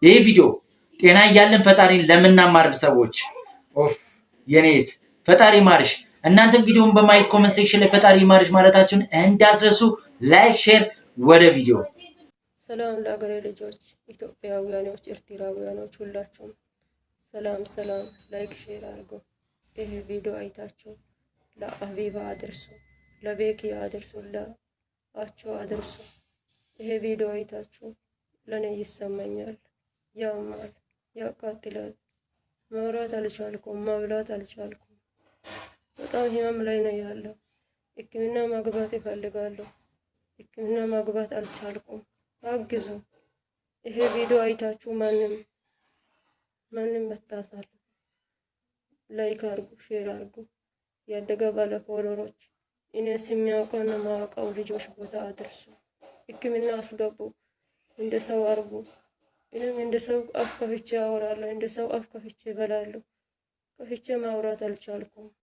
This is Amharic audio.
ይህ ቪዲዮ ጤና እያለን ፈጣሪን ለምናማርር ሰዎች የኔት ፈጣሪ ማርሽ። እናንተም ቪዲዮውን በማየት ኮመንት ሴክሽን ላይ ፈጣሪ ማርሽ ማለታችሁን እንዳትረሱ። ላይክ ሼር። ወደ ቪዲዮ። ሰላም ለአገሬ ልጆች ኢትዮጵያውያኖች፣ ኤርትራውያኖች ሁላችሁም ሰላም ሰላም። ላይክ ሼር አድርጉ። ይህ ቪዲዮ አይታችሁ ለአቢባ አድርሱ፣ ለቤኪ አድርሱ፣ ለአቸው አድርሱ። ይሄ ቪዲዮ አይታችሁ ለኔ ይሰማኛል፣ ያማል፣ ያቃጥላል። ማውራት አልቻልኩም፣ መብላት አልቻልኩም። በጣም ህመም ላይ ነው ያለው። ሕክምና ማግባት ይፈልጋለሁ። ሕክምና ማግባት አልቻልኩም። አግዙ። ይሄ ቪዲዮ አይታችሁ ማንም በታሳል ላይክ አርጉ፣ ሼር አርጉ። ያደገ ባለ ፎሎወሮች እኔ የሚያውቀው ነው ማውቀው ልጆች ቦታ አድርሱ። ሕክምና አስገቡ። እንደ ሰው አርጉ። እኔም እንደ ሰው አፍ ከፍቼ አወራለሁ፣ እንደ ሰው አፍ ከፍቼ እበላለሁ። ከፍቼ ማውራት አልቻልኩም።